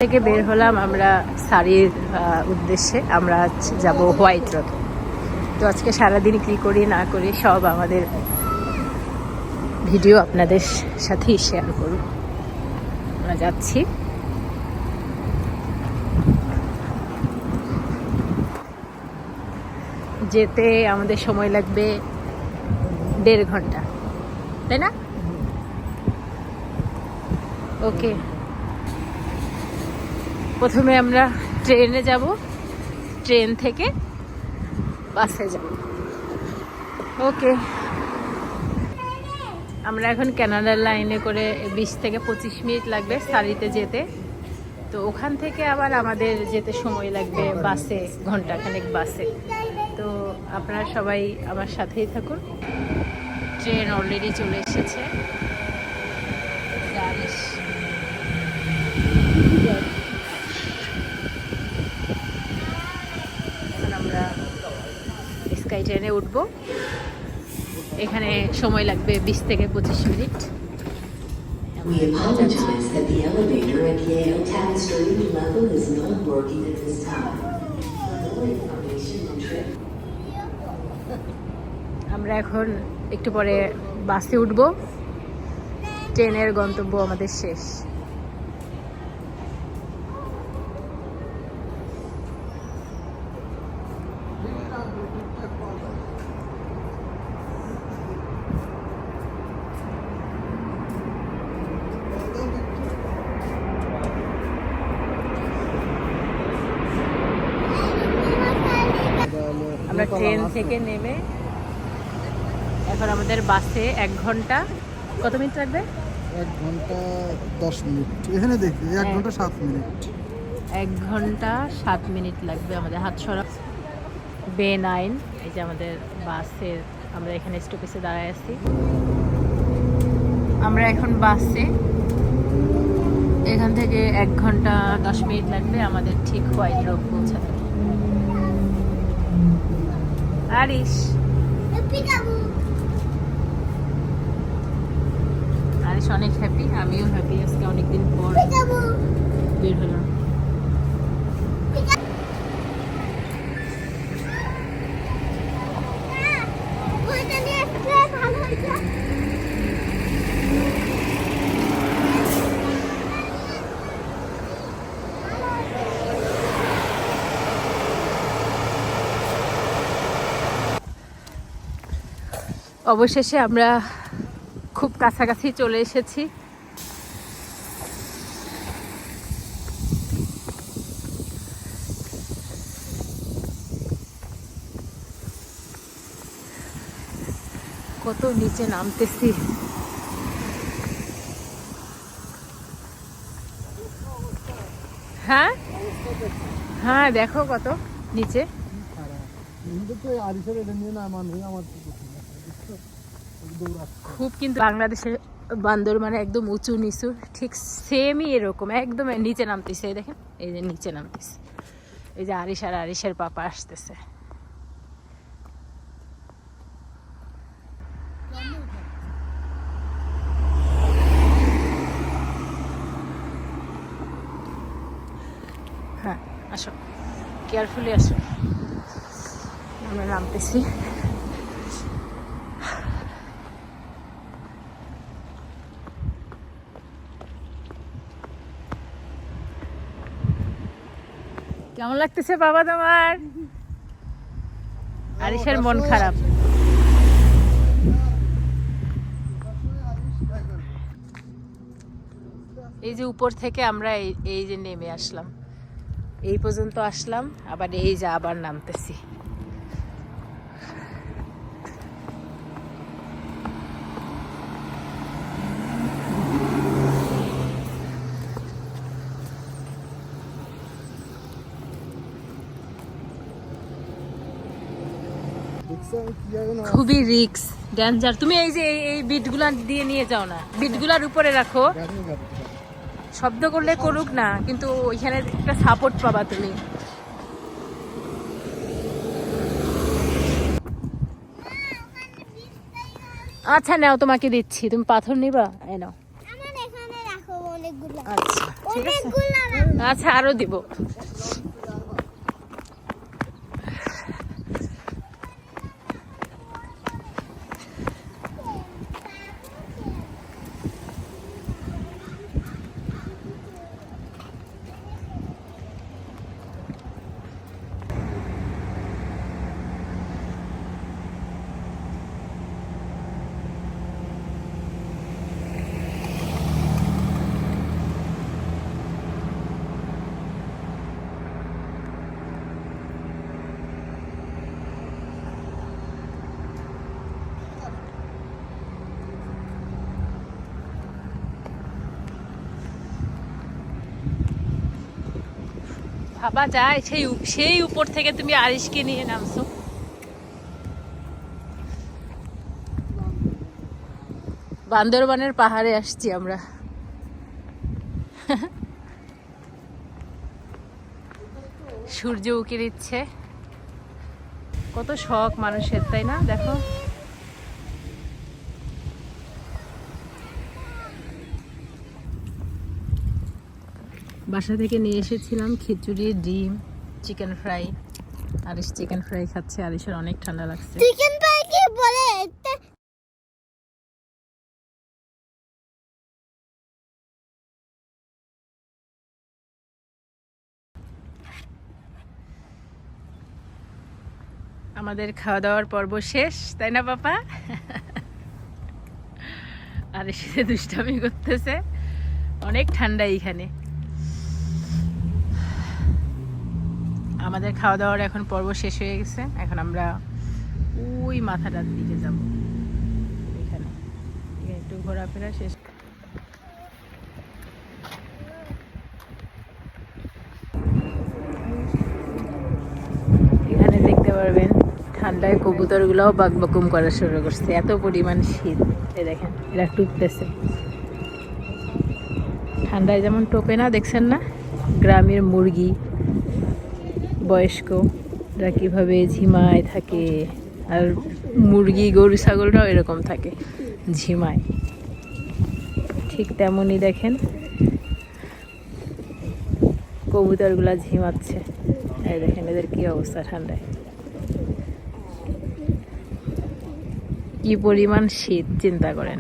থেকে বের হলাম আমরা শাড়ির উদ্দেশ্যে। আমরা যাব হোয়াইট রোড। তো আজকে সারাদিন কী করি না করি সব আমাদের ভিডিও আপনাদের সাথেই শেয়ার করব। আমরা যাচ্ছি। যেতে আমাদের সময় লাগবে 1.5 ঘন্টা, তাই না? ওকে, প্রথমে আমরা ট্রেনে যাব, ট্রেন থেকে বাসে যাব। ওকে, আমরা এখন কানাডার লাইনে করে 20 থেকে 25 মিনিট লাগবে শাড়িতে যেতে। তো ওখান থেকে আবার আমাদের যেতে সময় লাগবে বাসে, ঘন্টাখানেক বাসে। তো আপনারা সবাই আমার সাথেই থাকুন। ট্রেন অলরেডি চলে এসেছে। এখন আমরা স্কাই ট্রেনে উঠবো। এখানে সময় লাগবে 20 থেকে 25 minute. We apologize that the elevator at Yale Town Street level is not working at this time. For more information and trip. আমরা এখন একটু পরে বাসে উঠবো। ট্রেনের গন্তব্য আমাদের শেষ। আমরা ট্রেন থেকে নেমে এখন আমাদের বাসে 1 ঘন্টা, কত মিনিট লাগবে? 1 ঘন্টা 10 মিনিট। এখানে দেখি 1 ঘন্টা 7 মিনিট। 1 ঘন্টা 7 মিনিট লাগবে আমাদের হাতছড়া বে 9। এই যে আমাদের বাসের, আমরা এখানে স্টপেজে দাঁড়ায় আছি। আমরা এখন বাসে, এখান থেকে 1 ঘন্টা 10 মিনিট লাগবে আমাদের ঠিক হোয়াইট রোড পৌঁছাতে। আরিশ অনেক হ্যাপি, আমিও হ্যাপি। আজকে অনেকদিন পর বের হলাম। অবশেষে আমরা খুব কাছাকাছি চলে এসেছি। কত নিচে নামতেছি। হ্যাঁ হ্যাঁ, দেখো কত নিচে। খুব কিন্তু বাংলাদেশের বান্দর মানে একদম উঁচু নিচু, ঠিক সেমই এরকম একদম নিচে নামতেছে। এই দেখেন, এই যে নিচে নামতেছে। এই যে আরিশ আর আরিশের পাপা আসতেছে। হ্যাঁ, আসো, কেয়ারফুলি আসো। আমরা নামতেছি। কেমন লাগতেছে বাবা তোমার? আরিশের মন খারাপ। এই যে উপর থেকে আমরা এই যে নেমে আসলাম, এই পর্যন্ত আসলাম, আবার এই যে আবার নামতেছি। খুবই রিক্স, ডেঞ্জার। তুমি এই যে এই বিটগুলা দিয়ে নিয়ে যাও না, বিটগুলার উপরে রাখো। শব্দ করলে করুক না, কিন্তু ওইখানে একটা সাপোর্ট পাবা তুমি। আচ্ছা নাও, তোমাকে দিচ্ছি। তুমি পাথর নিবা? এই নাও। আচ্ছা ঠিক আছে? আচ্ছা, আরো দিব। ভাবা যায় সেই উপর থেকে তুমি আরিশকে নিয়ে নামছো। বান্দরবানের পাহাড়ে আসছি আমরা। সূর্য উঁকি দিচ্ছে, কত শখ মানুষের, তাই না? দেখো বাসা থেকে নিয়ে এসেছিলাম খিচুড়ি, ডিম, chicken fry. Arish chicken fry খাচ্ছে, আরিশের অনেক ঠান্ডা লাগছে। চিকেন ফ্রাই কি বলে? আমাদের খাওয়া দাওয়ার পর্ব শেষ, তাই না পাপা? আরিশ দুষ্টামি করতেছে, অনেক ঠান্ডা এইখানে। আমাদের খাওয়া দাওয়ার এখন পর্ব শেষ হয়ে গেছে। এখন আমরা ওই মাথাটার দিকে যাব, এখানে একটু ঘোরাফেরা শেষ। এখানে দেখতে পারবেন ঠান্ডায় কবুতরগুলোও বাকবাকুম করা শুরু করছে, এত পরিমাণ শীত। এই দেখেন এরা টুকতেছে, ঠান্ডায় যেমন টোপে না, দেখছেন না? গ্রামের মুরগি বয়স্করা কিভাবে ঝিমায় থাকে, আর মুরগি গরু ছাগলরাও এরকম থাকে, ঝিমায়। ঠিক তেমনই দেখেন কবুতরগুলা ঝিমাচ্ছে। এই দেখেন এদের কি অবস্থা ঠান্ডায়, কি পরিমাণ শীত চিন্তা করেন।